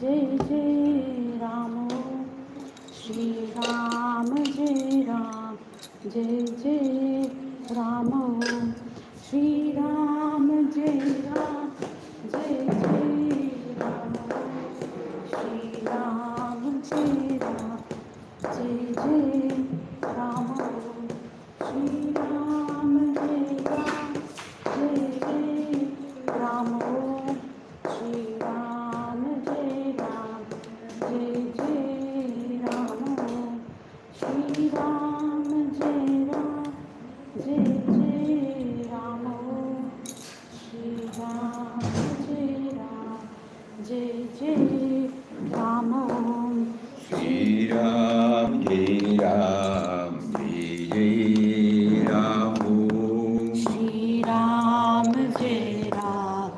Jai Jai Ram Om Shri Ram Jai Ram Jai Jai Ram Om Shri Ram Jai Ram Jai Jai Ram Om Shri Ram Jai Ram Jai Jai Ram Om Shri Ram Jai Ram Jai Jai Ram Om Shri Ram Jai Ram Jai Jai Ram Om Shri Ram Jai Ram Jai Jai Ram Om Shri Ram Jai Ram Jai Jai Ram Om Shri Ram Jai Ram Jai Jai Ram Om. Shri Ram Jai Ram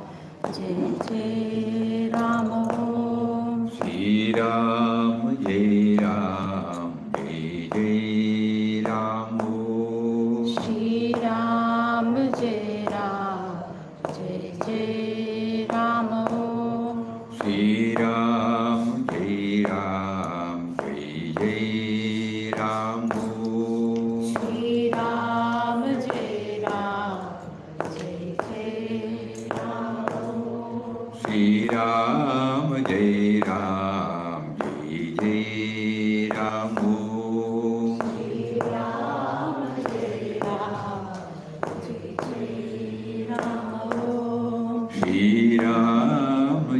Jai Jai Ram Om Shri Ram Jai Ram Jai Jai Ram Om. Shri Ram Jai Ram Jai Jai Ram Om Shri Ram Jai Ram Jai Jai Ram Om. Shri Ram Jai Ram Jai Jai Ram Om Shri Ram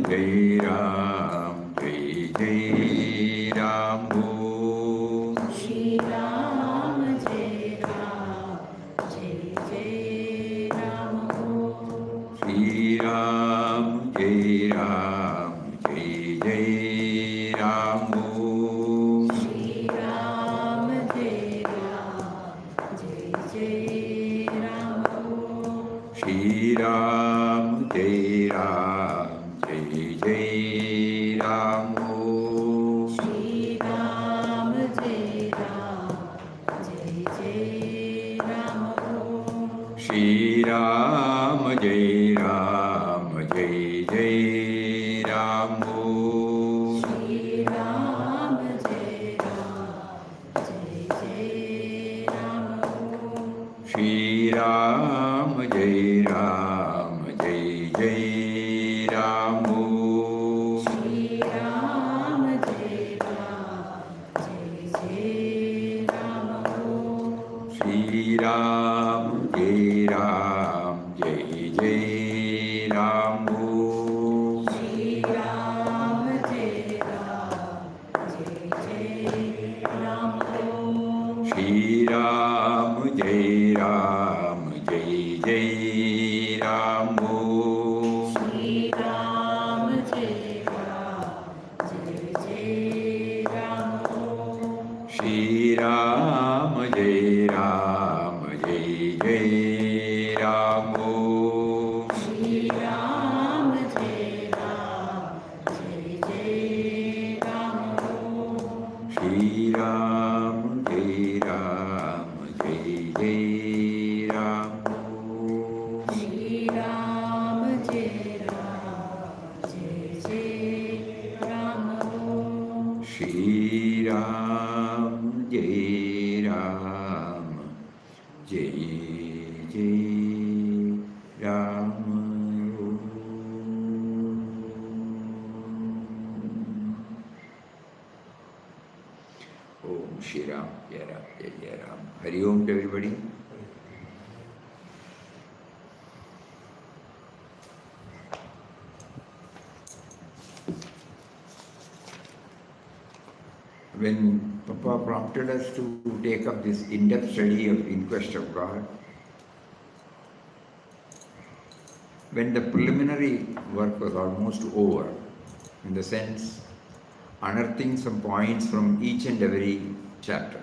Jai Ram Jai Jai Ram Om. Shri Ram Jai Ram Jai Jai Ram Om Shri Ram Jai Ram Jai Jai Ram Om. Shri Ram Jai Ram Jai Jai Ram Om Shri Ram Jai Ram Jai Jai Ram Om. Shri Ram Jai Ram Jai Jai Ram Om Shri Ram Jai Ram Jai Jai Ram Om. Shri Ram Jai Ram Jai Jai Ram Om Shri Ram Jai Ram Jai Jai Ram Om. Shri Ram Jai Ram Jai Jai Ram Om Shri Ram Jai Ram Jai Jai Ram Om. Shri Ram Jai Ram Jai Jai Ram Om Shri Ram Jai Ram Jai Jai Ram Om. Shri Ram Jai Ram Jai Jai Ram Om Shri Ram Jai Ram Jai Jai Ram Om. Shri Ram Jai Ram Jai Jai Ram Om Shri Ram Jai Ram Jai Jai Ram Om. Shri Ram Jai Ram Jai Jai Ram Om Shri Ram Jai Ram Jai Jai Ram Om. Shri Ram Jai Ram Jai Jai Ram Om Shri Ram Jai Ram Jai Jai Ram Om. Om Shri Ram Jai Ram Jai Jai Ram. Hari Om to everybody. When Papa prompted us to take up this in-depth study of In Quest of God, when the preliminary work was almost over, in the sense unearthing some points from each and every chapter,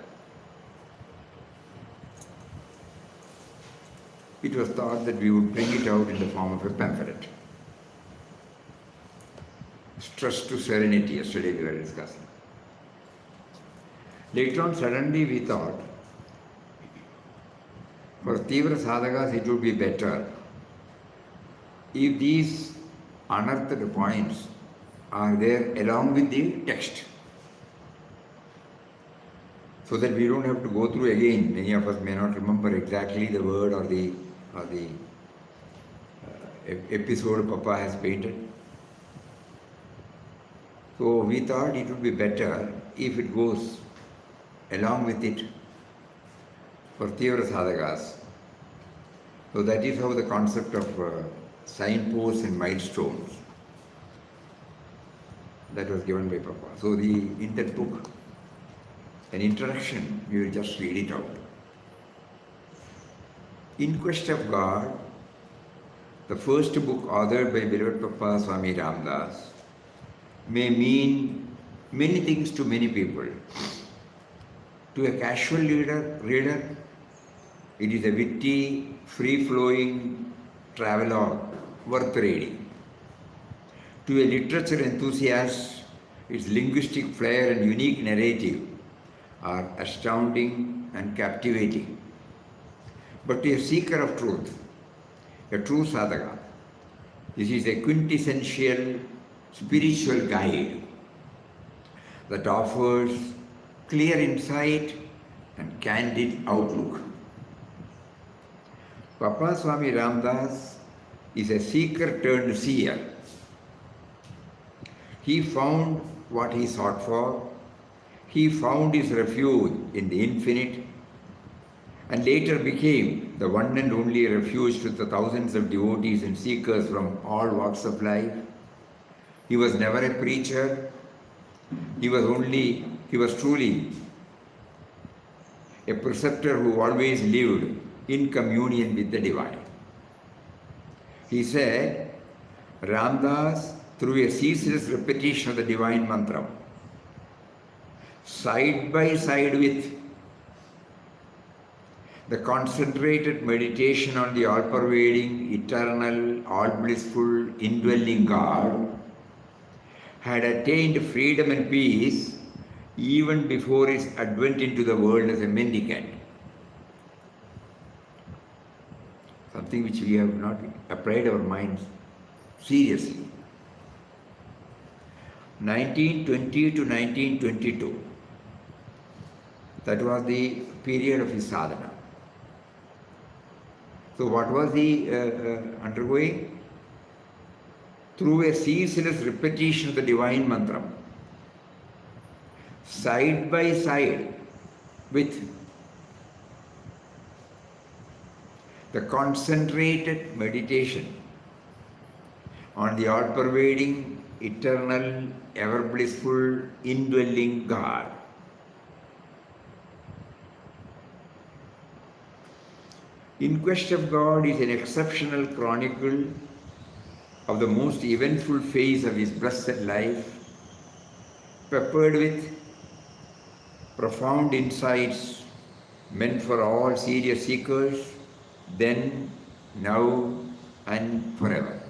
it was thought that we would bring it out in the form of a pamphlet. Stress to serenity, yesterday we were discussing. Later on, suddenly we thought, for Tivra Sadhakas it would be better if these unearthed points are there along with the text, so that we don't have to go through again. Many of us may not remember exactly the word or the episode Papa has painted. So we thought it would be better if it goes along with it for Tivra Sadhakas. So that is how the concept of signposts and milestones that was given by Papa. So in that book, an introduction, we will just read it out. In Quest of God, the first book authored by beloved Papa Swami Ramdas, may mean many things to many people. To a casual reader, it is a witty, free-flowing travelogue worth reading. To a literature enthusiast, its linguistic flair and unique narrative are astounding and captivating. But to a seeker of truth, a true sadhaka, this is a quintessential spiritual guide that offers clear insight and candid outlook. Papa Swami Ramdas is a seeker turned seer. He found what he sought for. He found his refuge in the infinite and later became the one and only refuge to the thousands of devotees and seekers from all walks of life. He was never a preacher. He was truly a preceptor who always lived in communion with the divine. He said, Ramdas, through a ceaseless repetition of the Divine Mantram, side by side with the concentrated meditation on the all-pervading, eternal, all-blissful, indwelling God, had attained freedom and peace even before his advent into the world as a mendicant. Something which we have not applied our minds seriously. 1920 to 1922, that was the period of his sadhana. So what was he undergoing? Through a ceaseless repetition of the Divine Mantram, side by side with the concentrated meditation on the all-pervading, eternal, ever-blissful, indwelling God. In Quest of God is an exceptional chronicle of the most eventful phase of his blessed life, peppered with profound insights meant for all serious seekers, then, now, and forever.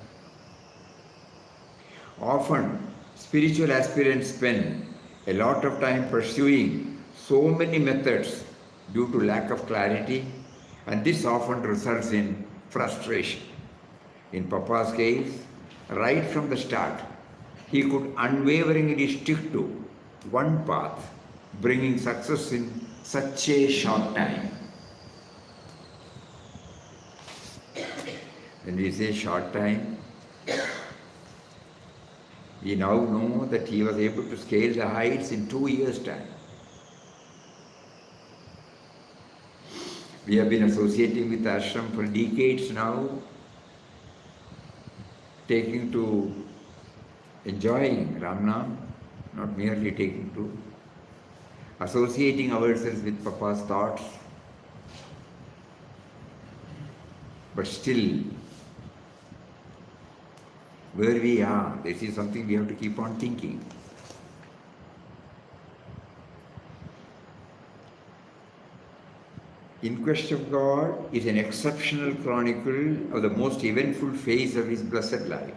Often, spiritual aspirants spend a lot of time pursuing so many methods due to lack of clarity, and this often results in frustration. In Papa's case, right from the start, he could unwaveringly stick to one path, bringing success in such a short time. When we say short time, we now know that he was able to scale the heights in 2 years' time. We have been associating with ashram for decades now, taking to enjoying Ramnam, not merely taking to, associating ourselves with Papa's thoughts, but still, where we are, this is something we have to keep on thinking. In Quest of God is an exceptional chronicle of the most eventful phase of his blessed life,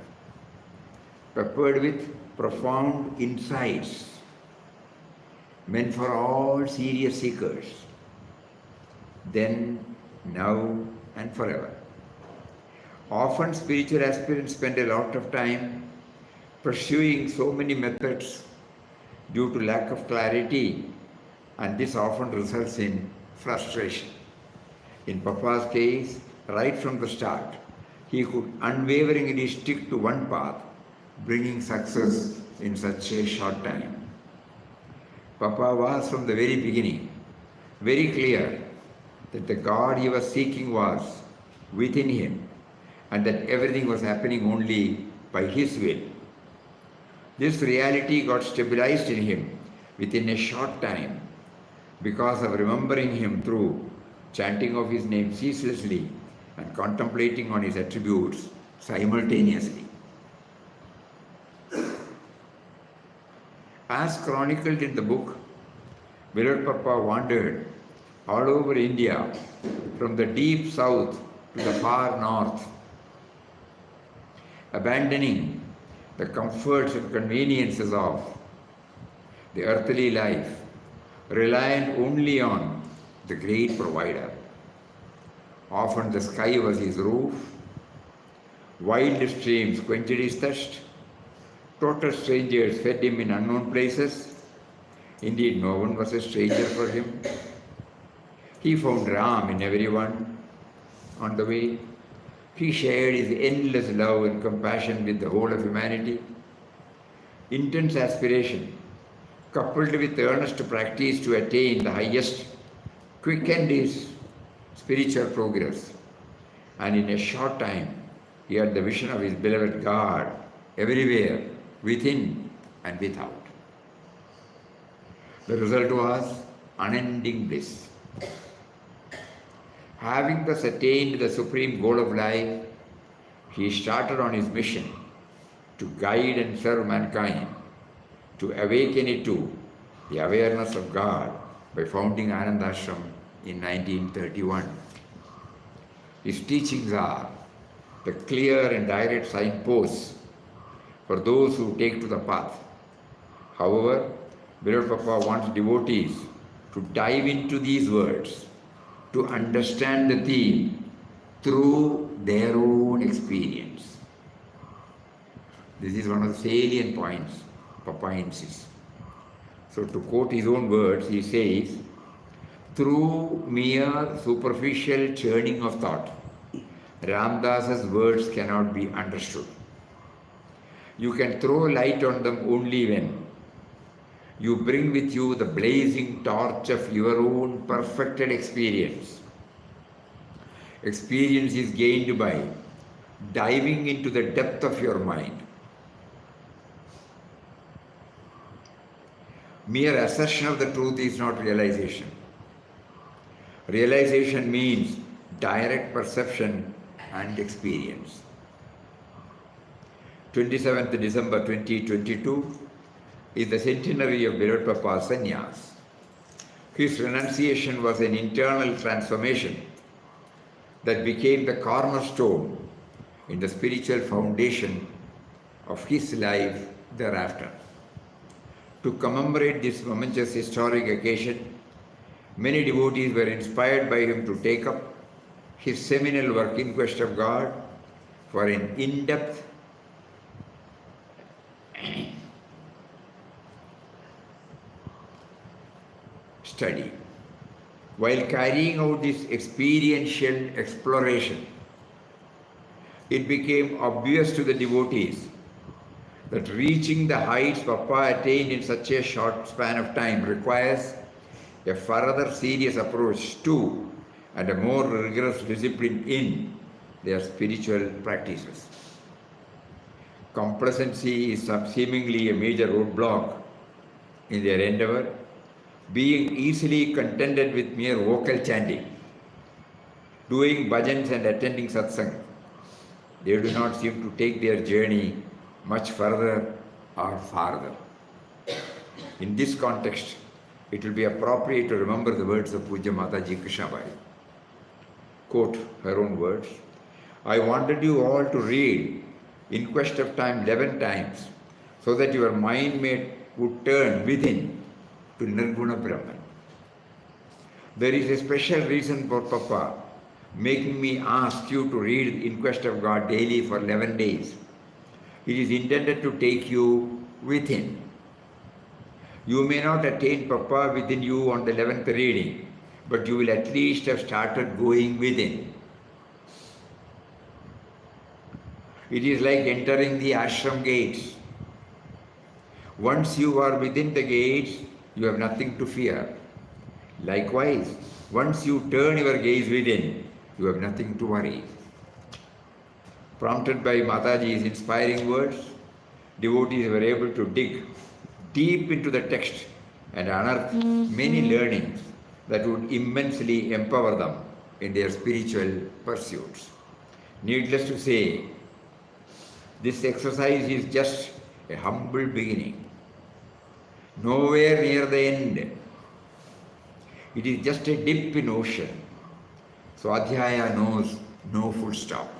peppered with profound insights meant for all serious seekers, then, now, and forever. Often spiritual aspirants spend a lot of time pursuing so many methods due to lack of clarity, and this often results in frustration. In Papa's case, right from the start, he could unwaveringly stick to one path, bringing success in such a short time. Papa was from the very beginning very clear that the God he was seeking was within him and that everything was happening only by his will. This reality got stabilized in him within a short time because of remembering him through chanting of his name ceaselessly and contemplating on his attributes simultaneously. As chronicled in the book, Beloved Papa wandered all over India, from the deep south to the far north, abandoning the comforts and conveniences of the earthly life, reliant only on the great provider. Often the sky was his roof, wild streams quenched his thirst, total strangers fed him in unknown places. Indeed, no one was a stranger for him. He found Ram in everyone on the way. He shared his endless love and compassion with the whole of humanity. Intense aspiration, coupled with earnest practice to attain the highest, quickened his spiritual progress. And in a short time, he had the vision of his beloved God everywhere, within and without. The result was unending bliss. Having thus attained the supreme goal of life, he started on his mission to guide and serve mankind, to awaken it to the awareness of God by founding Anandashram in 1931. His teachings are the clear and direct signposts for those who take to the path. However, Beloved Papa wants devotees to dive into these words, to understand the theme through their own experience. This is one of the salient points Papa insists. So to quote his own words, he says, through mere superficial churning of thought, Ramdas's words cannot be understood. You can throw light on them only when you bring with you the blazing torch of your own perfected experience. Experience is gained by diving into the depth of your mind. Mere assertion of the truth is not realization. Realization means direct perception and experience. 27th December 2022 is the centenary of Beloved Papa's sannyas. His renunciation was an internal transformation that became the cornerstone in the spiritual foundation of his life thereafter. To commemorate this momentous historic occasion, many devotees were inspired by him to take up his seminal work In Quest of God for an in-depth study. While carrying out this experiential exploration, it became obvious to the devotees that reaching the heights Papa attained in such a short span of time requires a further serious approach to and a more rigorous discipline in their spiritual practices. Complacency is seemingly a major roadblock in their endeavor, being easily contented with mere vocal chanting, doing bhajans and attending satsang. They do not seem to take their journey much further or farther. In this context, it will be appropriate to remember the words of Puja Mataji I. Quote her own words, I wanted you all to read In Quest of Time 11 times so that your mind would turn within to Nirguna Brahman. There is a special reason for Papa making me ask you to read In Quest of God daily for 11 days. It is intended to take you within. You may not attain Papa within you on the 11th reading, but you will at least have started going within. It is like entering the ashram gates. Once you are within the gates, you have nothing to fear. Likewise, once you turn your gaze within, you have nothing to worry. Prompted by Mataji's inspiring words, devotees were able to dig deep into the text and unearth many learnings that would immensely empower them in their spiritual pursuits. Needless to say, this exercise is just a humble beginning. Nowhere near the end. It is just a dip in ocean. Swadhyaya knows no full stop.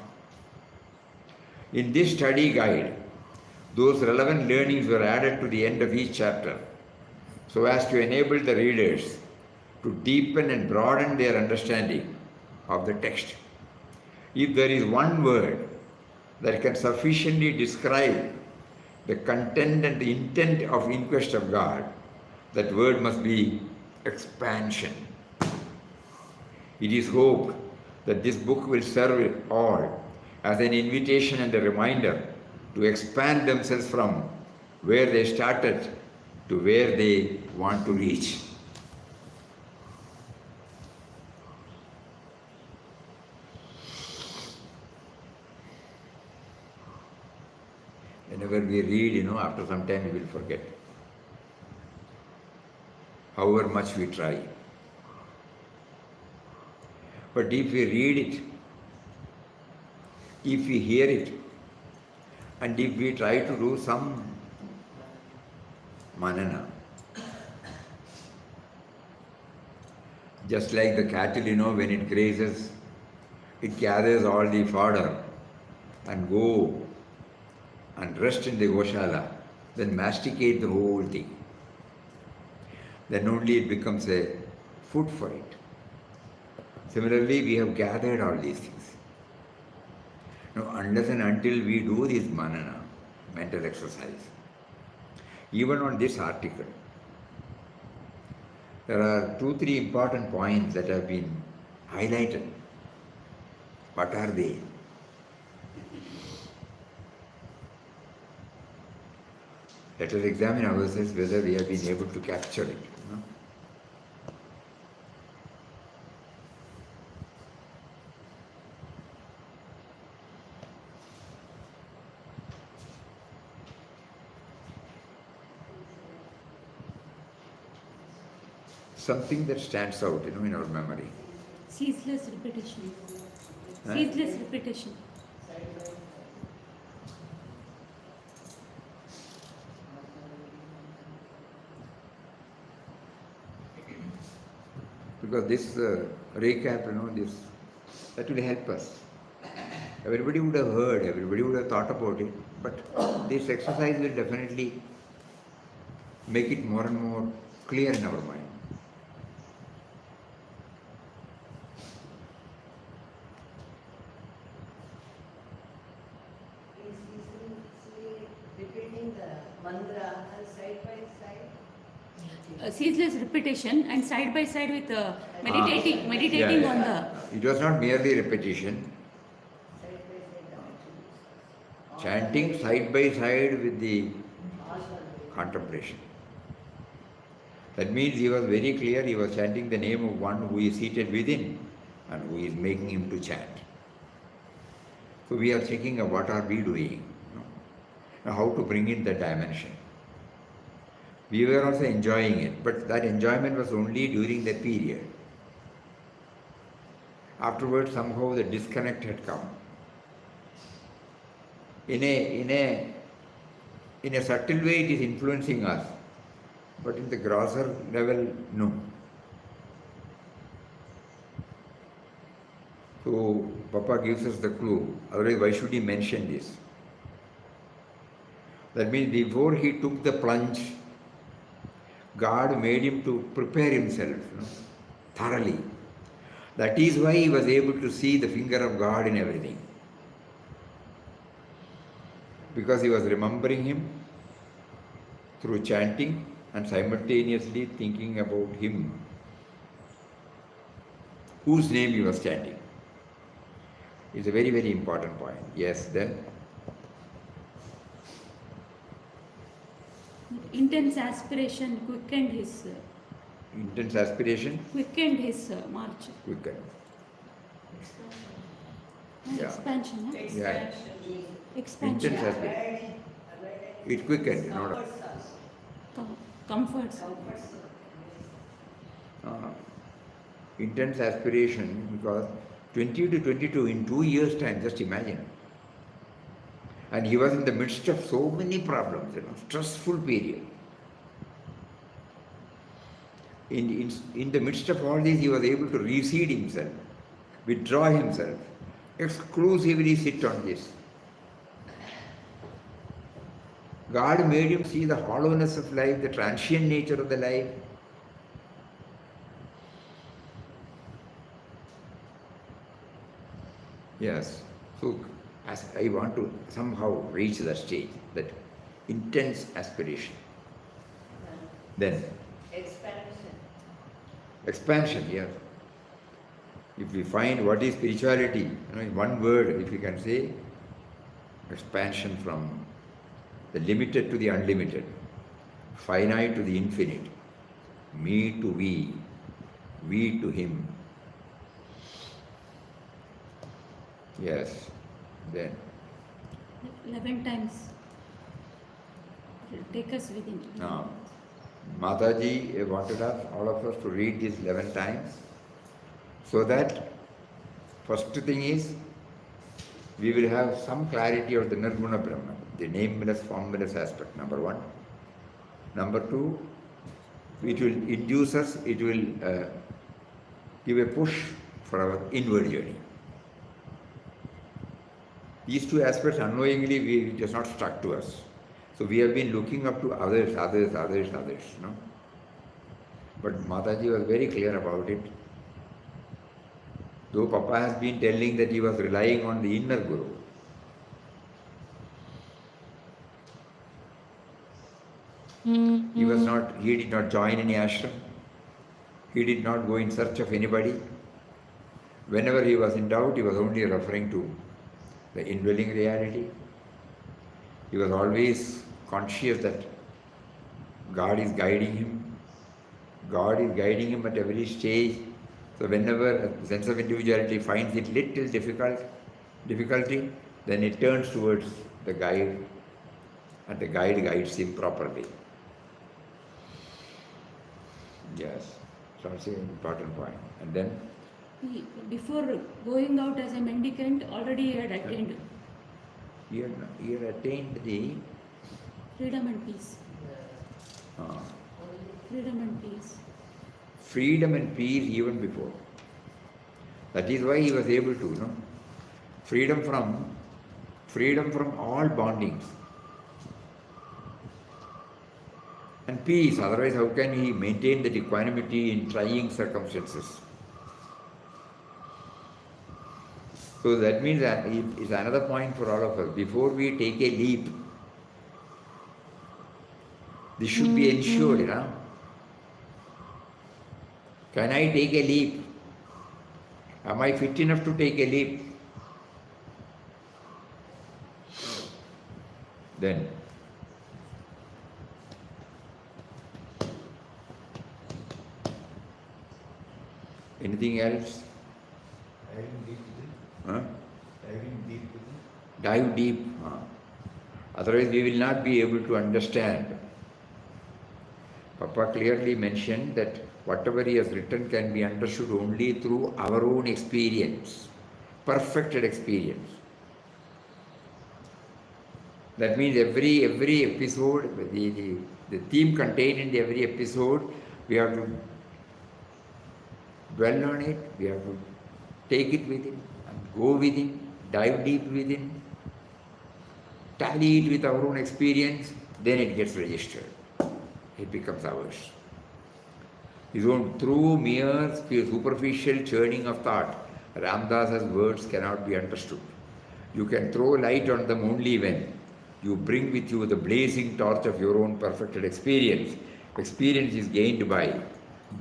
In this study guide, those relevant learnings were added to the end of each chapter so as to enable the readers to deepen and broaden their understanding of the text. If there is one word that can sufficiently describe the content and the intent of In Quest of God, that word must be expansion. It is hoped that this book will serve all as an invitation and a reminder to expand themselves from where they started to where they want to reach. Whenever we read, after some time we will forget. However much we try. But if we read it, if we hear it, and if we try to do some manana, just like the cattle, when it grazes, it gathers all the fodder and go and rest in the Goshala, then masticate the whole thing. Then only it becomes a food for it. Similarly, we have gathered all these things. Now, unless and until we do this manana, mental exercise, even on this article, there are 2-3 important points that have been highlighted. What are they? Let us examine ourselves whether we have been able to capture it. Something that stands out, in our memory. Ceaseless repetition. Huh? Ceaseless repetition. Because this recap, that will help us. Everybody would have heard, everybody would have thought about it, but this exercise will definitely make it more and more clear in our mind. Repeating the mantra and side by side. Ceaseless repetition and side by side with meditating on the. It was not merely repetition. Chanting side by side with the contemplation. That means he was very clear, he was chanting the name of one who is seated within and who is making him to chant. So we are checking out what are we doing, how to bring in that dimension. We were also enjoying it, but that enjoyment was only during that period. Afterwards, somehow the disconnect had come. In a subtle way, it is influencing us, but in the grosser level, no. So, Papa gives us the clue. Otherwise, why should he mention this? That means before he took the plunge, God made him to prepare himself thoroughly. That is why he was able to see the finger of God in everything. because he was remembering him through chanting and simultaneously thinking about him, whose name he was chanting. It's a very, very important point. Yes, then? Intense aspiration quickened his Intense aspiration, march. quickened. Yeah. Expansion, huh? Yeah. Expansion. Intense aspiration. It quickened, not a, Comforts. intense aspiration, because 20 to 22 in 2 years' time, just imagine. And he was in the midst of so many problems, stressful period. In the midst of all this, he was able to reseed himself, withdraw himself, exclusively sit on this. God made him see the hollowness of life, the transient nature of the life. Yes. So, as I want to somehow reach that stage, that intense aspiration. Then, expansion, yes. If we find what is spirituality, in one word, if we can say, expansion from the limited to the unlimited, finite to the infinite, me to we to him. Yes, then. 11 times. It will take us within. Now, Mataji wanted us, all of us, to read this 11 times, so that first thing is, we will have some clarity of the Nirguna Brahman, the nameless, formless aspect, number one. Number two, it will induce us, it will give a push for our inward journey. These two aspects, unknowingly, it has not stuck to us. So we have been looking up to others. But Mataji was very clear about it. Though Papa has been telling that he was relying on the inner Guru, he did not join any ashram. He did not go in search of anybody. Whenever he was in doubt, he was only referring to the indwelling reality. He was always conscious that God is guiding him. God is guiding him at every stage. So whenever a sense of individuality finds it little difficulty, then it turns towards the guide, and the guide guides him properly. Yes, so that's an important point. And then? Before going out as a mendicant, already he had attained. He had attained the Freedom and peace. Freedom and peace. Freedom and peace even before. That is why he was able to, freedom from all bondings. And peace, otherwise how can he maintain that equanimity in trying circumstances? So that means that is another point for all of us. Before we take a leap, this should be ensured, Can I take a leap? Am I fit enough to take a leap? Then, anything else? Dive deep. Otherwise we will not be able to understand. Papa clearly mentioned that whatever he has written can be understood only through our own experience, perfected experience. That means every episode, the theme contained in every episode, we have to dwell on it, we have to take it within, and go within, dive deep within, tally it with our own experience, then it gets registered. It becomes ours. Through mere superficial churning of thought, Ramdas's words cannot be understood. You can throw light on them only when You bring with you the blazing torch of your own perfected experience. Experience is gained by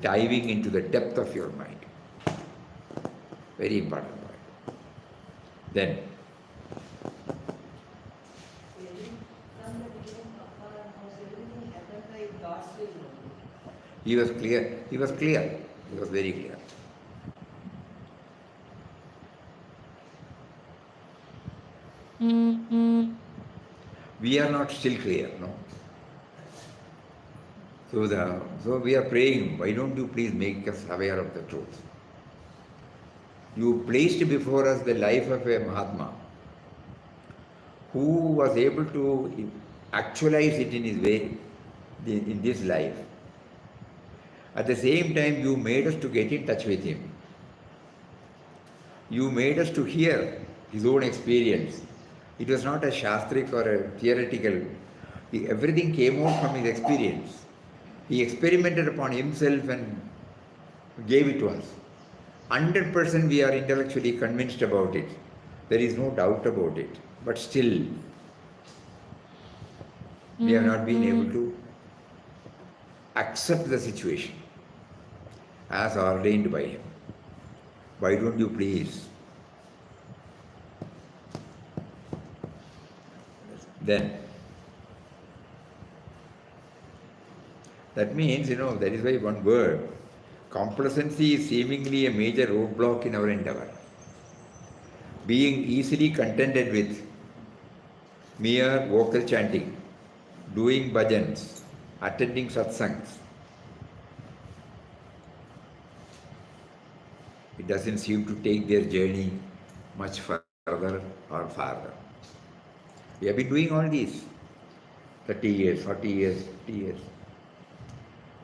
diving into the depth of your mind. Very important point. Then, From the beginning, Papa was everything happened by God's will only. he was clear. He was clear. He was very clear. We are not still clear, no? So we are praying, why don't you please make us aware of the truth? You placed before us the life of a Mahatma who was able to actualize it in his way, in this life. At the same time, you made us to get in touch with him. You made us to hear his own experience. It was not a shastric or a theoretical. Everything came out from his experience. He experimented upon himself and gave it to us. 100% we are intellectually convinced about it. There is no doubt about it. But still, we have not been able to accept the situation as ordained by him. Why don't you please? Then, that means, that is why one word, complacency is seemingly a major roadblock in our endeavor. Being easily contented with mere vocal chanting, doing bhajans, attending satsangs, it doesn't seem to take their journey much further or farther. We have been doing all these 30 years, 40 years, 50 years.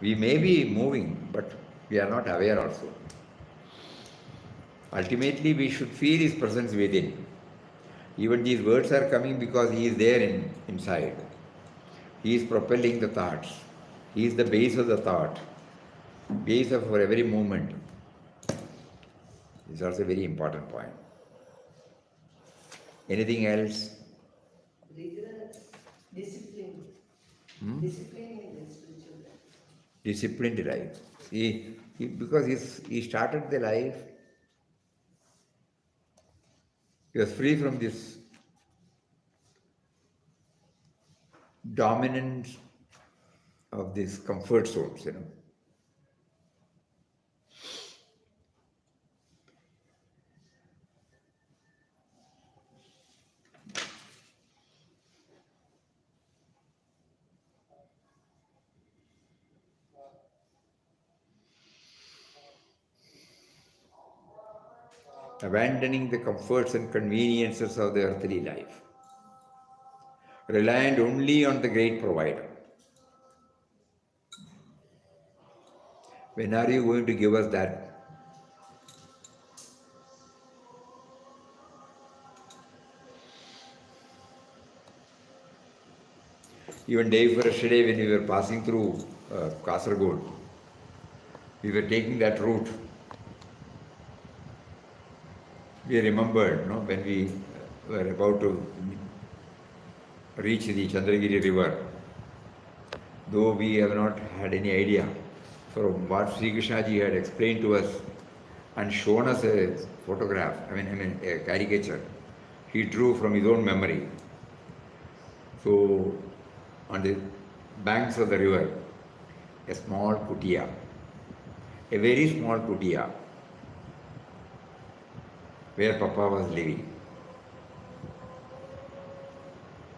We may be moving, but we are not aware also. Ultimately, we should feel his presence within. Even these words are coming because he is there inside. He is propelling the thoughts. He is the base of the thought, base of our every movement. This is also a very important point. Anything else? Rigorous discipline. Discipline in the spiritual life. Disciplined life. Because he started the life, he was free from this dominance of these comfort zones, abandoning the comforts and conveniences of the earthly life, reliant only on the great provider. When are you going to give us that? Even day before yesterday, when we were passing through Kasaragod, we were taking that route. We remembered, when we were about to reach the Chandragiri river, though we have not had any idea from what Sri Krishna ji had explained to us and shown us a photograph, a caricature he drew from his own memory. So, on the banks of the river, a small kutia, a very small kutia, where Papa was living.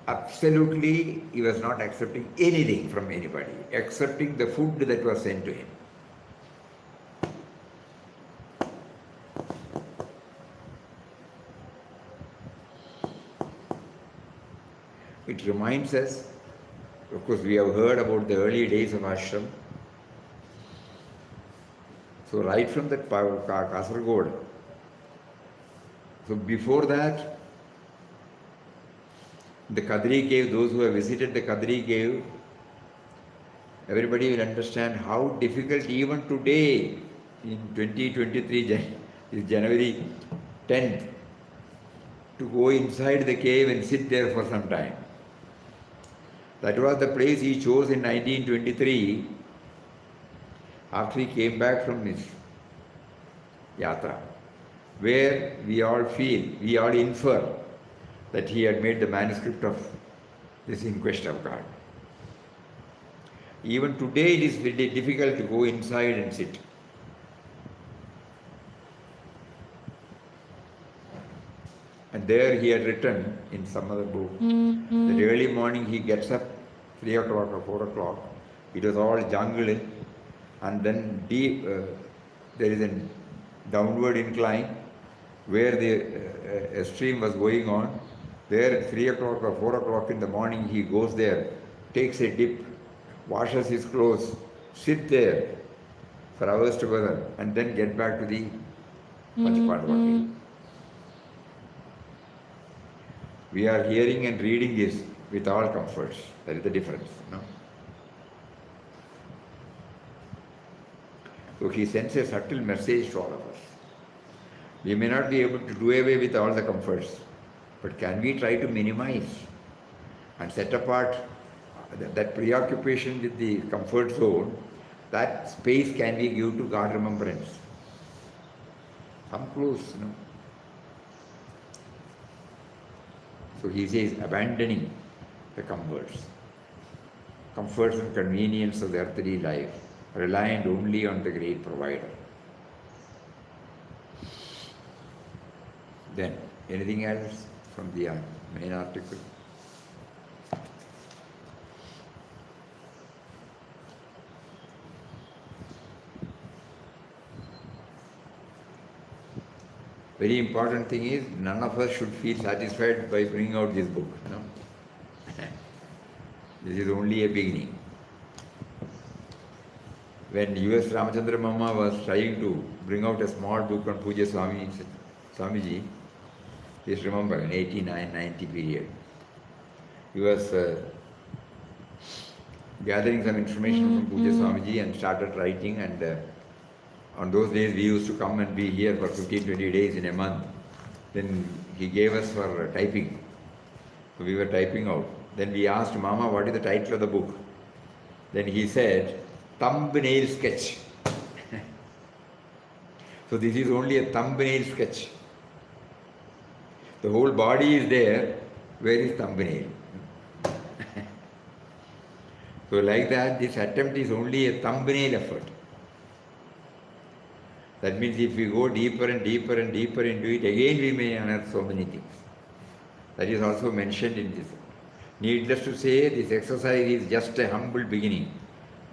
Absolutely, he was not accepting anything from anybody, excepting the food that was sent to him. It reminds us, of course, we have heard about the early days of ashram. So right from that Kasaragod, so before that, the Kadri cave, those who have visited the Kadri cave, everybody will understand how difficult even today in 2023, is January 10th, to go inside the cave and sit there for some time. That was the place he chose in 1923 after he came back from his yatra, where we all feel, we all infer that he had made the manuscript of this In Quest of God. Even today it is very difficult to go inside and sit. And there he had written in some other book that early morning he gets up 3 o'clock or 4 o'clock. It was all jungle, and then deep, there is a downward incline where a stream was going on. There at 3 o'clock or 4 o'clock in the morning he goes there, takes a dip, washes his clothes, sit there for hours together, and then get back to the Panchapandava. We are hearing and reading this with all comforts. That is the difference. No? So he sends a subtle message to all of us. We may not be able to do away with all the comforts, but can we try to minimize and set apart that preoccupation with the comfort zone? That space can we give to God remembrance? Come close, no? So he says, abandoning the comforts and convenience of the earthly life, reliant only on the great provider. Then, anything else from the main article? Very important thing is, none of us should feel satisfied by bringing out this book. No? This is only a beginning. When U.S. Ramachandra Mama was trying to bring out a small book on Puja Swamiji, please remember, in 89-90 period, he was gathering some information from Puja Swamiji and started writing, and on those days we used to come and be here for 15-20 days in a month. Then he gave us for typing. So we were typing out. Then we asked Mama, what is the title of the book? Then he said, Thumbnail Sketch. So this is only a thumbnail sketch. The whole body is there. Where is thumbnail? So like that, this attempt is only a thumbnail effort. That means if we go deeper and deeper and deeper into it, again we may unearth so many things. That is also mentioned in this. Needless to say, this exercise is just a humble beginning,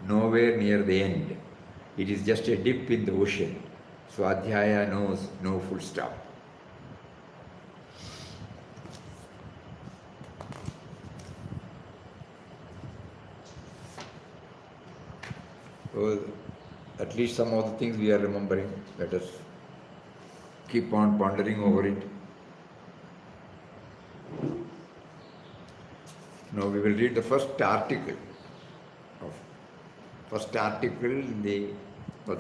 nowhere near the end. It is just a dip in the ocean. Swadhyaya knows no full stop. So, at least some of the things we are remembering. Let us keep on pondering over it. Now we will read the first article in the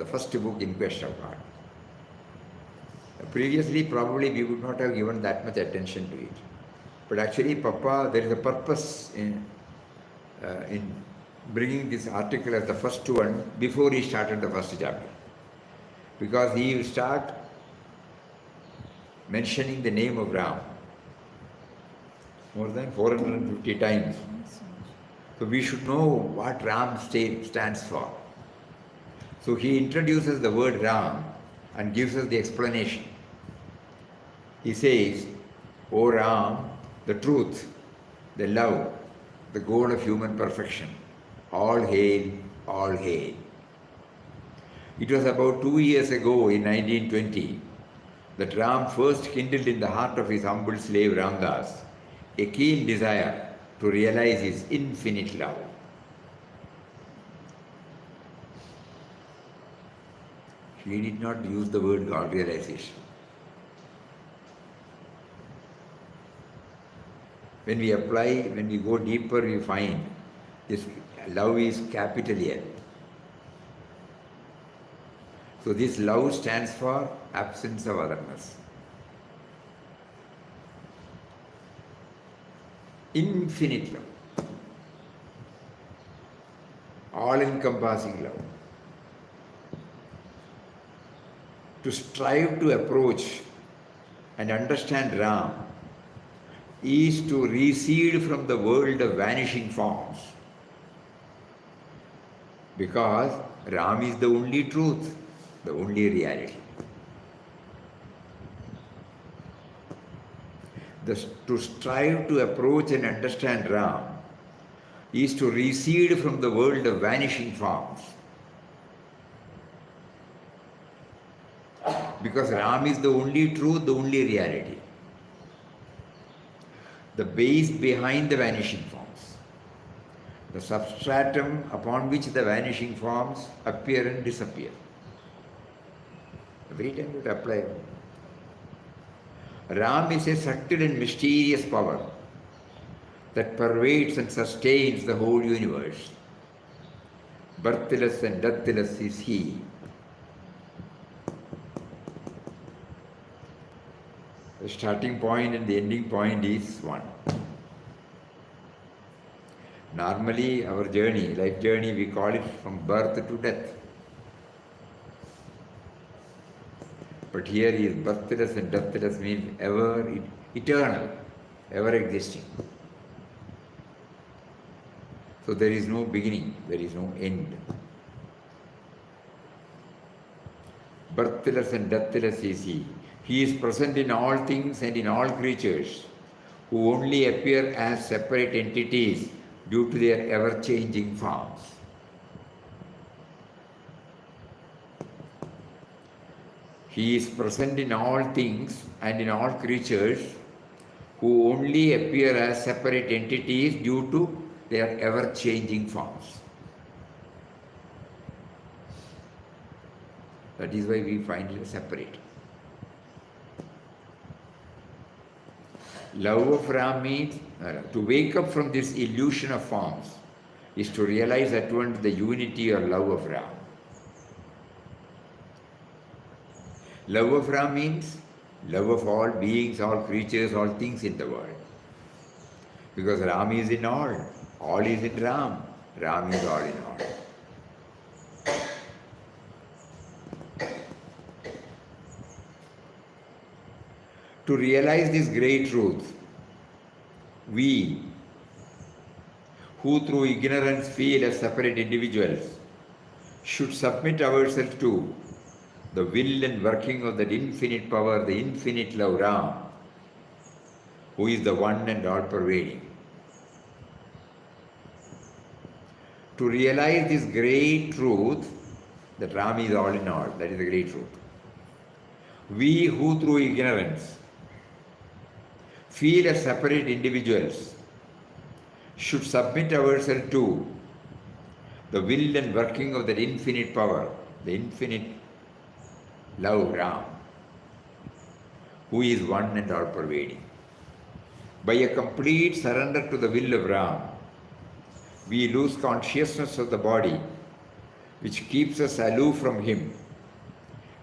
first book, In Quest of God. Previously, probably we would not have given that much attention to it. But actually, Papa, there is a purpose in bringing this article as the first one before he started the first chapter. Because he will start mentioning the name of Ram more than 450 times. So we should know what Ram stands for. So he introduces the word Ram and gives us the explanation. He says, O Ram, the truth, the love, the goal of human perfection. All hail, all hail. It was about 2 years ago in 1920 that Ram first kindled in the heart of his humble slave Ramdas a keen desire to realize his infinite love. He did not use the word God realization. When we go deeper, we find this love is capital L. So this love stands for absence of otherness. Infinite love. all-encompassing love. To strive to approach and understand Ram is to recede from the world of vanishing forms, because Ram is the only truth, the only reality. To strive to approach and understand Ram is to recede from the world of vanishing forms, because Ram is the only truth, the only reality, the base behind the vanishing forms, the substratum upon which the vanishing forms appear and disappear. Every time you apply, Ram is a subtle and mysterious power that pervades and sustains the whole universe. Birthless and deathless is He. The starting point and the ending point is one. Normally, our journey, life journey, we call it from birth to death. But here He is birthless and deathless, means ever eternal, ever existing. So there is no beginning, there is no end. Birthless and deathless is He. He is present in all things and in all creatures, who only appear as separate entities due to their ever-changing forms. He is present in all things and in all creatures, who only appear as separate entities due to their ever-changing forms. That is why we find it separate. Love of Ram means to wake up from this illusion of forms is to realize at once the unity or love of Ram. Love of Ram means love of all beings, all creatures, all things in the world. Because Ram is in all is in Ram, Ram is all in all. To realize this great truth, we, who through ignorance feel as separate individuals, should submit ourselves to the will and working of that infinite power, the infinite love Ram, who is the one and all pervading. To realize this great truth, that Ram is all in all, that is the great truth. We who through ignorance feel as separate individuals should submit ourselves to the will and working of that infinite power, the infinite love Ram, who is one and all pervading. By a complete surrender to the will of Ram, we lose consciousness of the body, which keeps us aloof from Him,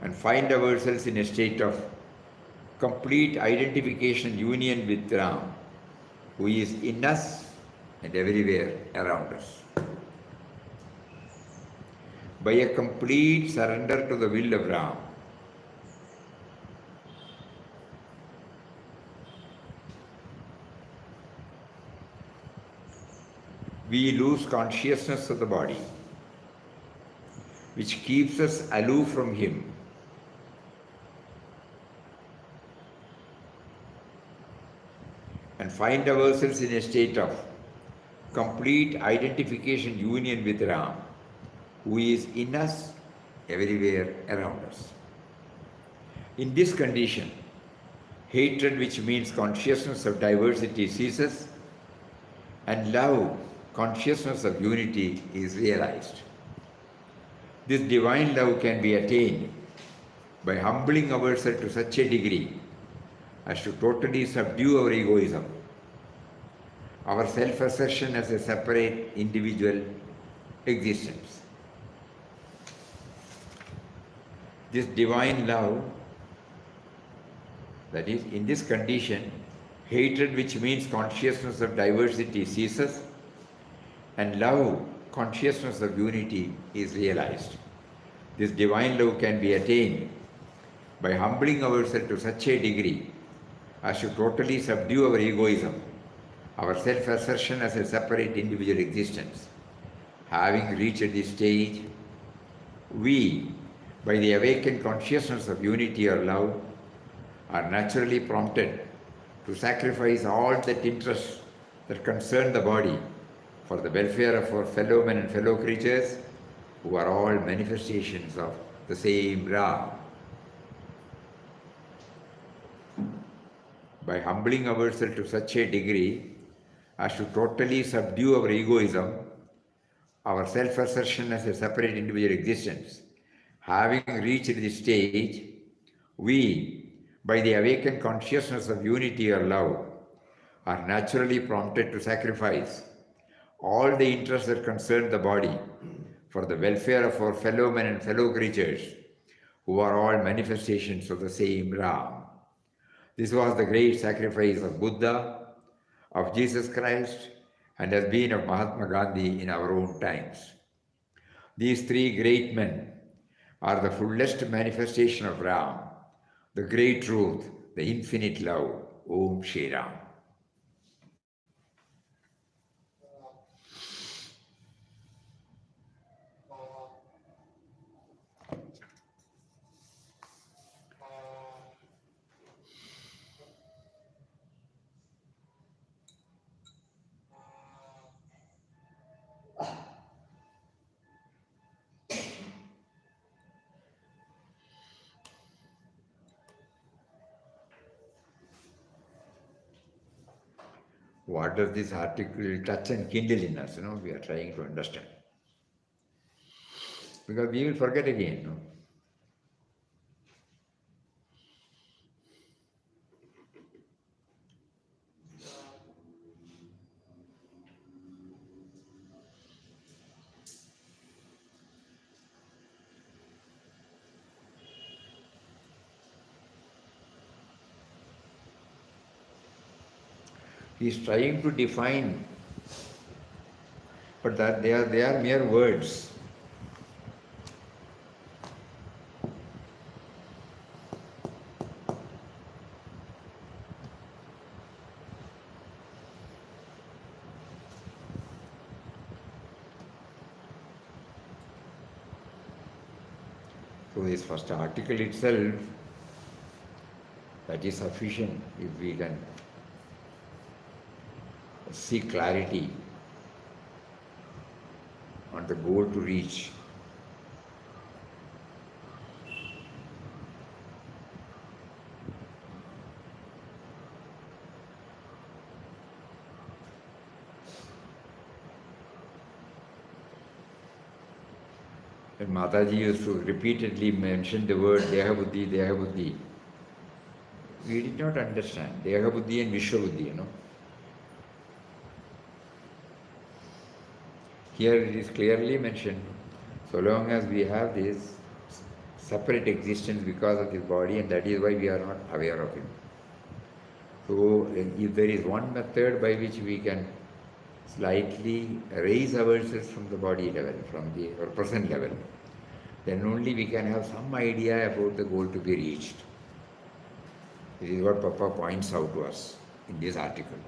and find ourselves in a state of complete identification, union with Ram, who is in us and everywhere around us. By a complete surrender to the will of Ram, we lose consciousness of the body, which keeps us aloof from Him, and find ourselves in a state of complete identification, union with Ram, who is in us, everywhere around us. In this condition, hatred, which means consciousness of diversity, ceases, and love, consciousness of unity, is realized. This divine love can be attained by humbling ourselves to such a degree as to totally subdue our egoism, our self-assertion as a separate individual existence. This divine love, that is, in this condition, hatred, which means consciousness of diversity, ceases, and love, consciousness of unity is realized. This divine love can be attained by humbling ourselves to such a degree as to totally subdue our egoism, our self-assertion as a separate individual existence. Having reached this stage, we, by the awakened consciousness of unity or love, are naturally prompted to sacrifice all that interests that concern the body for the welfare of our fellow men and fellow creatures who are all manifestations of the same Ra. By humbling ourselves to such a degree as to totally subdue our egoism, our self-assertion as a separate individual existence, having reached this stage, we, by the awakened consciousness of unity or love, are naturally prompted to sacrifice all the interests that concern the body for the welfare of our fellow men and fellow creatures who are all manifestations of the same Ram. This was the great sacrifice of Buddha, of Jesus Christ, and has been of Mahatma Gandhi in our own times. These three great men are the fullest manifestation of Ram, the great truth, the infinite love. Om Shri Ram. What does this article touch and kindle in us? We are trying to understand. Because we will forget again. He is trying to define, but that they are mere words. So this first article itself, that is sufficient if we can see clarity on the goal to reach. And Mataji used to repeatedly mention the word Deha Buddhi, Deha Buddhi. We did not understand Deha Buddhi and Vishwa Buddhi, Here it is clearly mentioned, so long as we have this separate existence because of this body, and that is why we are not aware of him. So if there is one method by which we can slightly raise ourselves from the body level, from the present level, then only we can have some idea about the goal to be reached. This is what Papa points out to us in this article.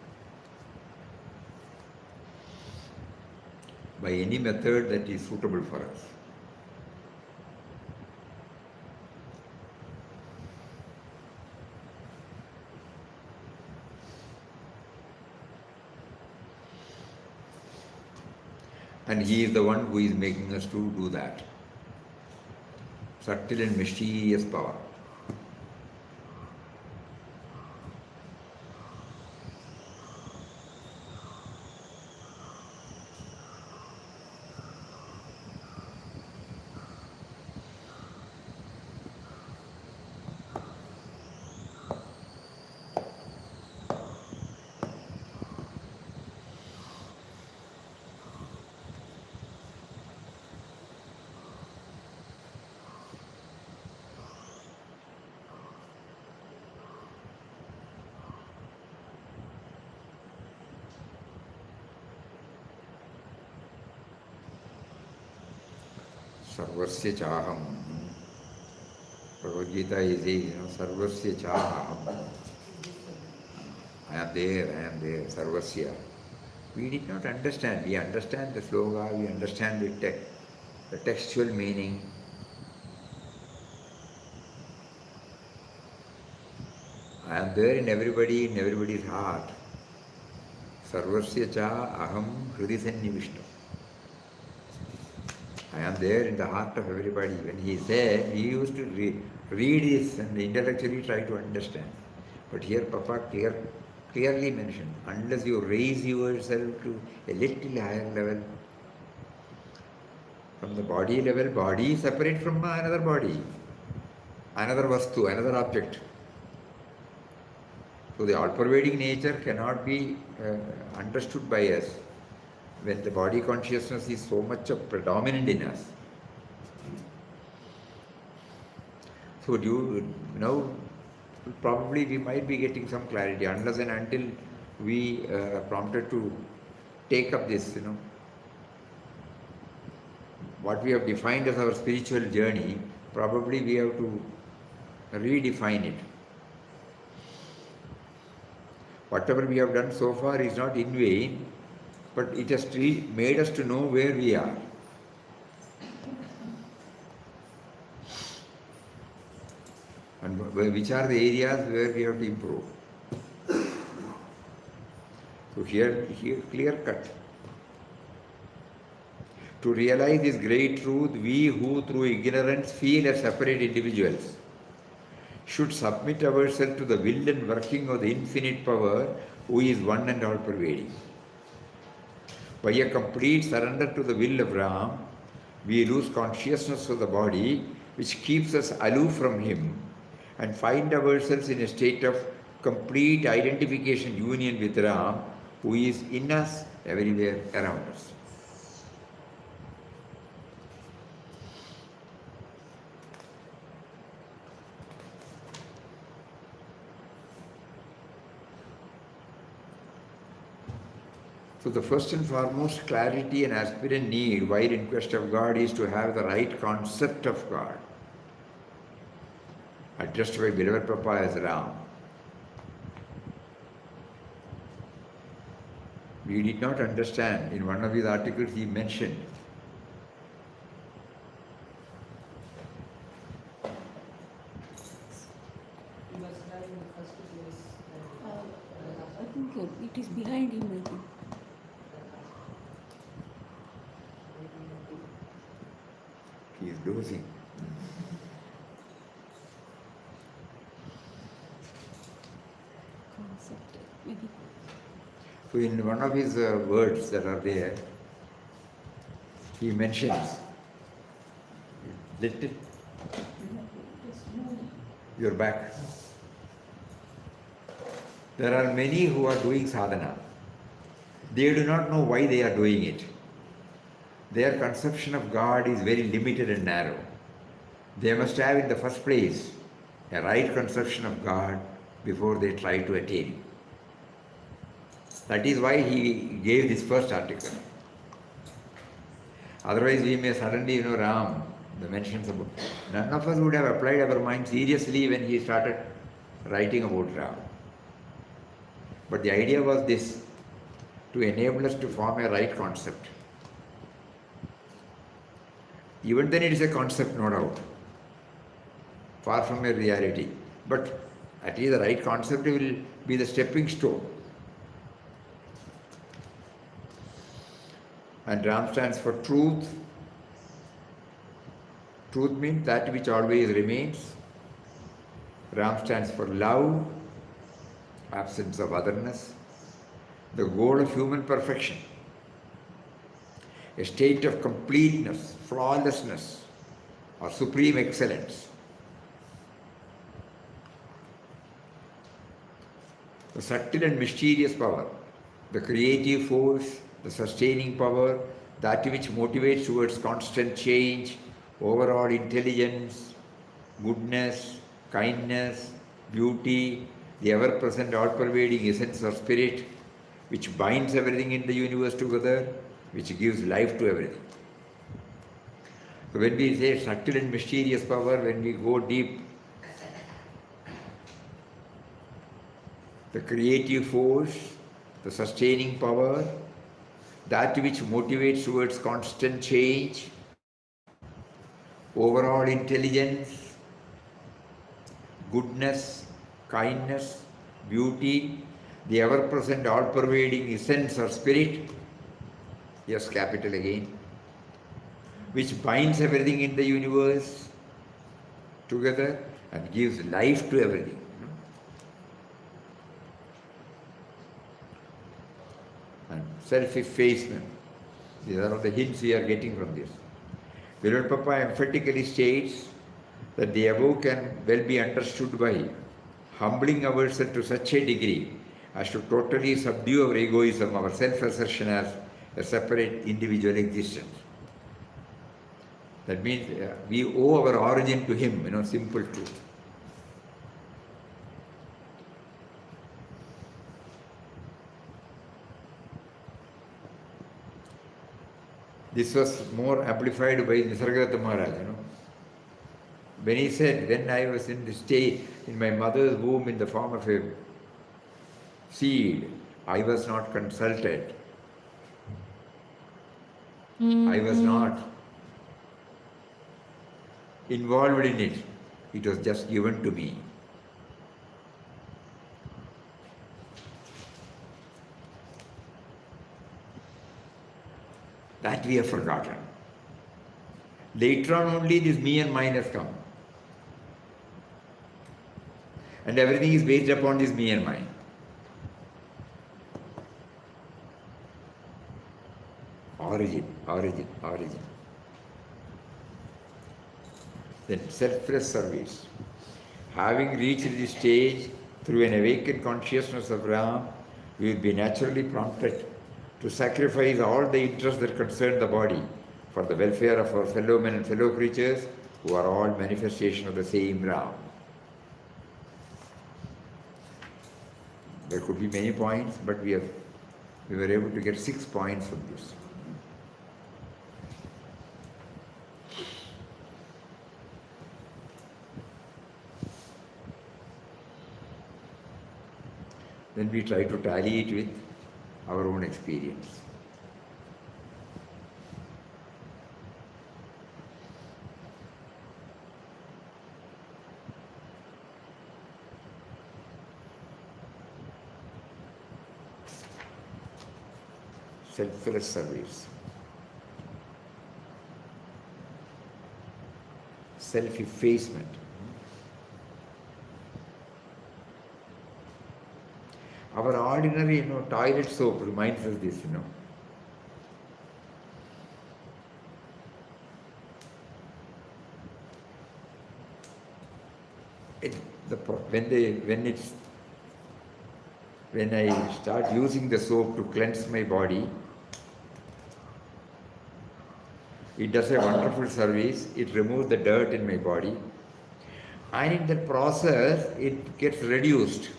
By any method that is suitable for us. And he is the one who is making us to do that. Subtle and mysterious power. Sarvasya Chaham. Bhagavad Gita is Sarvasya Chaham. I am there, Sarvasya. We did not understand. We understand the sloga, we understand the textual meaning. I am there in everybody's heart. Sarvasya cha aham hridhi Vishnu. I am there in the heart of everybody. When he said, he used to read this and intellectually try to understand. But here Papa clearly mentioned, unless you raise yourself to a little higher level, from the body level, body is separate from another body, another vastu, another object. So the all-pervading nature cannot be understood by us when the body consciousness is so much predominant in us. So probably we might be getting some clarity unless and until we are prompted to take up this, what we have defined as our spiritual journey, probably we have to redefine it. Whatever we have done so far is not in vain, but it has made us to know where we are. And which are the areas where we have to improve. So here clear cut. To realize this great truth, we who through ignorance feel as separate individuals should submit ourselves to the will and working of the infinite power who is one and all pervading. By a complete surrender to the will of Ram, we lose consciousness of the body which keeps us aloof from him and find ourselves in a state of complete identification union with Ram who is in us everywhere around us. So the first and foremost clarity an aspirant need while in quest of God is to have the right concept of God. Addressed by beloved Papa as Ram. We did not understand. In one of his articles he mentioned He was there in the first place. I think it is behind him, I think. he is dozing. Concept, maybe. So in one of his words that are there, he mentions, let it, your back. There are many who are doing sadhana. They do not know why they are doing it. Their conception of God is very limited and narrow. They must have in the first place a right conception of God before they try to attain it. That is why he gave this first article. Otherwise we may suddenly, Ram, the mentions about... None of us would have applied our mind seriously when he started writing about Ram. But the idea was this, to enable us to form a right concept. Even then it is a concept, no doubt, far from a reality. But at least the right concept will be the stepping stone. And Ram stands for truth. Truth means that which always remains. Ram stands for love, absence of otherness, the goal of human perfection, a state of completeness, flawlessness, or supreme excellence. The subtle and mysterious power, the creative force, the sustaining power, that which motivates towards constant change, overall intelligence, goodness, kindness, beauty, the ever-present all-pervading essence of spirit, which binds everything in the universe together, which gives life to everything. So when we say subtle and mysterious power, when we go deep, the creative force, the sustaining power, that which motivates towards constant change, overall intelligence, goodness, kindness, beauty, the ever-present, all-pervading essence or spirit, yes, capital again, which binds everything in the universe together and gives life to everything. And self-effacement. These are all the hints we are getting from this. Beloved Papa emphatically states that the above can well be understood by humbling ourselves to such a degree as to totally subdue our egoism, our self-assertion as a separate individual existence. That means we owe our origin to Him, simple truth. This was more amplified by Nisargadatta Maharaj, When he said, when I was in the state, in my mother's womb in the form of a seed, I was not consulted. I was not involved in it. It was just given to me. That we have forgotten. Later on only this me and mine has come. And everything is based upon this me and mine. Origin. Then selfless service. Having reached this stage through an awakened consciousness of Ram, we will be naturally prompted to sacrifice all the interests that concern the body for the welfare of our fellow men and fellow creatures who are all manifestation of the same Ram. There could be many points, but we were able to get 6 points from this. Then we try to tally it with our own experience. Selfless service. Self-effacement. Our ordinary, toilet soap reminds us this, When I start using the soap to cleanse my body, it does a wonderful service. It removes the dirt in my body, and in the process, it gets reduced.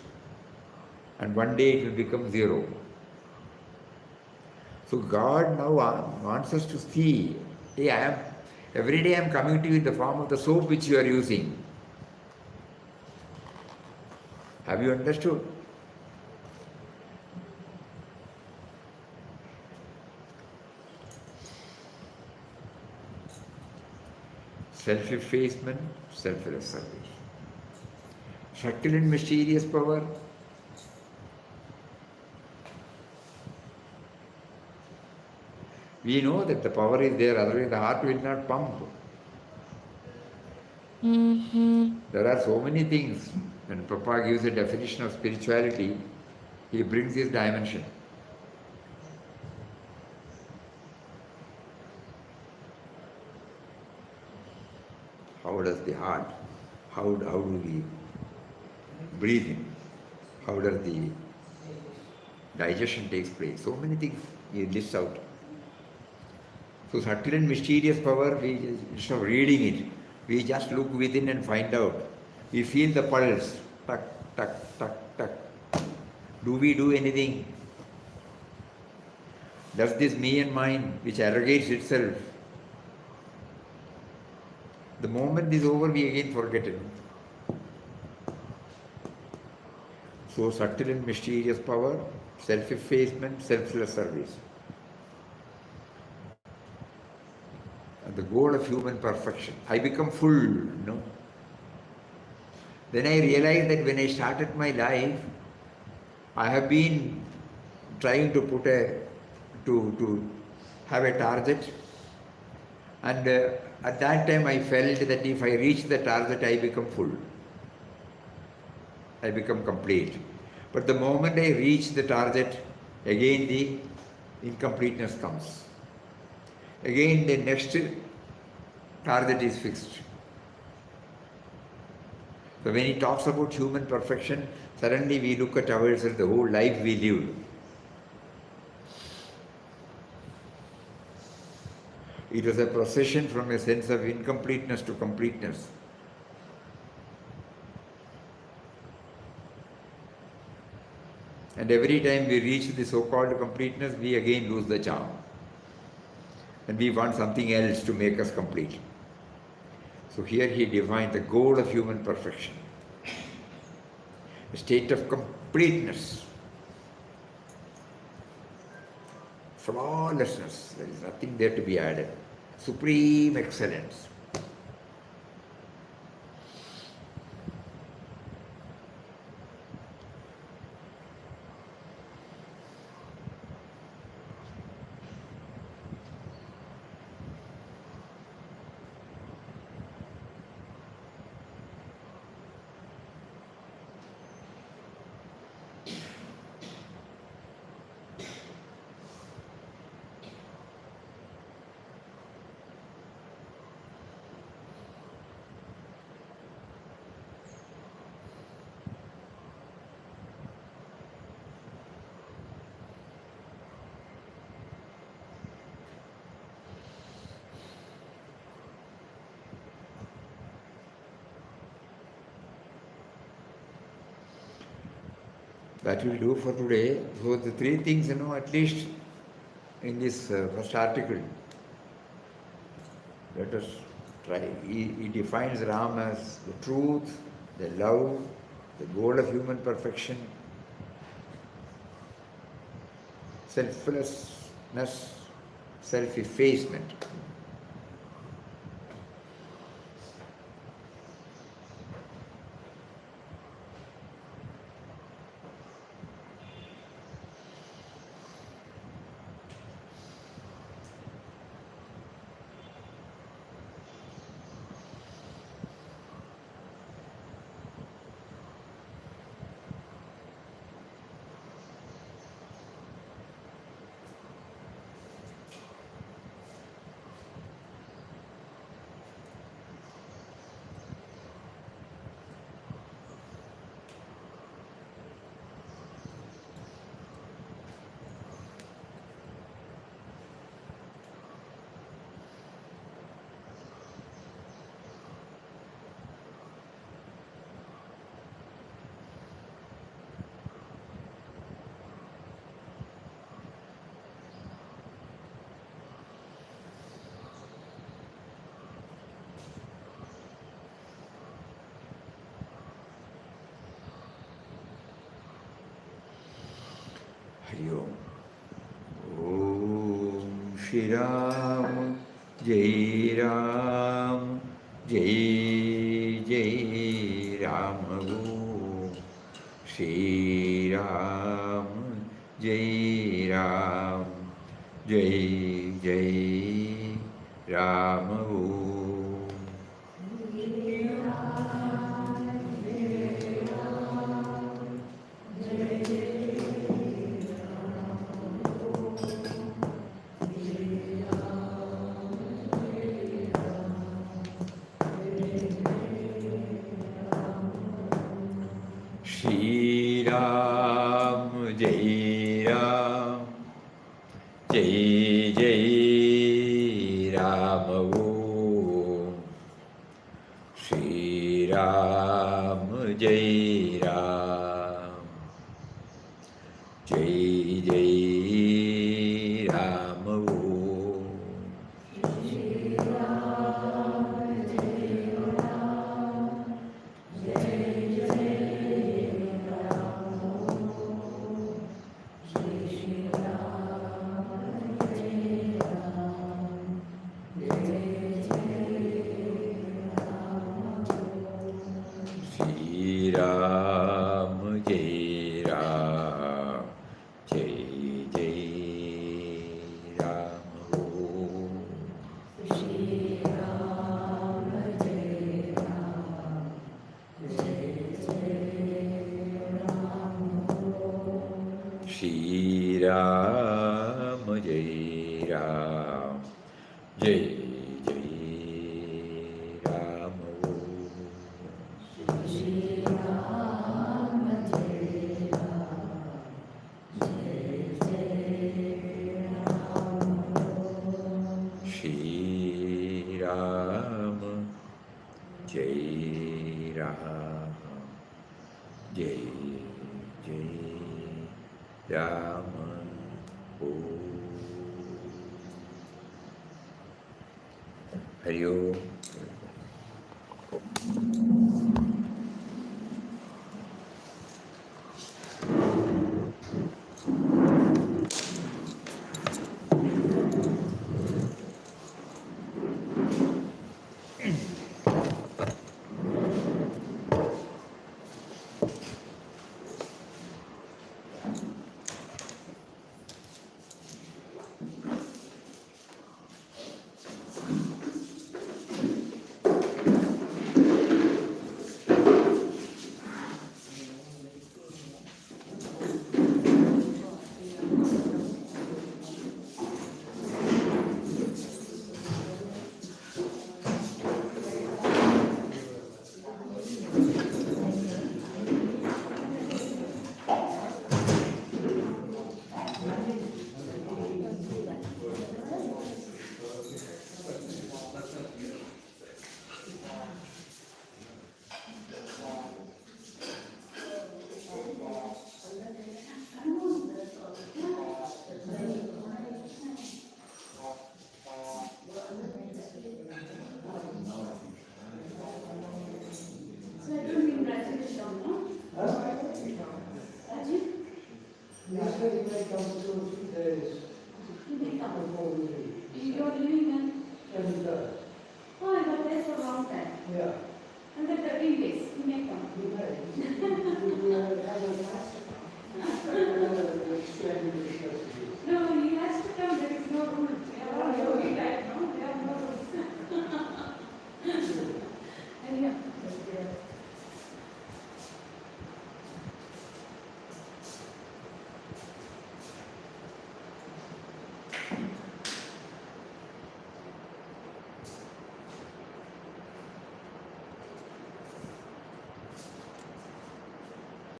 And one day it will become zero. So God now wants us to see, hey, every day I am coming to you in the form of the soap which you are using. Have you understood? Self-effacement, selfless service. Subtle and mysterious power. We know that the power is there, otherwise the heart will not pump. There are so many things. When Papa gives a definition of spirituality, he brings this dimension. How does the heart, how do we breathe in? How does the digestion takes place? So many things he lists out. So subtle and mysterious power, instead of reading it, we just look within and find out. We feel the pulse, tuck, tuck, tuck, tuck. Do we do anything? Does this me and mine, which arrogates itself, The moment is over, we again forget it. So subtle and mysterious power, self-effacement, selfless service. And the goal of human perfection. I become full, no? Then I realized that when I started my life, I have been trying to to have a target, and at that time I felt that if I reach the target, I become full. I become complete. But the moment I reach the target, again the incompleteness comes. Again the next target is fixed. So when he talks about human perfection, suddenly we look at ourselves, the whole life we lived. It was a procession from a sense of incompleteness to completeness. And every time we reach the so-called completeness, we again lose the charm. And we want something else to make us complete. So here he defined the goal of human perfection. A state of completeness. Flawlessness. There is nothing there to be added. Supreme excellence. That will do for today. So the three things, at least in this first article, let us try. He defines Ram as the truth, the love, the goal of human perfection, selflessness, self-effacement. Hari Om. Om Shri Ram, Jai Ram, Jai Jai Ram. Om Shri Ram, Jai Ram, Jai Jai Ram. Om. Shri Ram, Jai Ram, Jai Jai Ram. Om Shri Ram, Jai Ram, Jai Jai Ram. Om Shri Ram, Jai Ram, Jai Ram, Jai Jai Ram. Shri Ram, Jai Ram, Jai Jai Ram. Shri Ram, Jai Ram, Jai Jai Ram. Hari Om. After you may come to 2 days before we leave. You're leaving when? 23rd.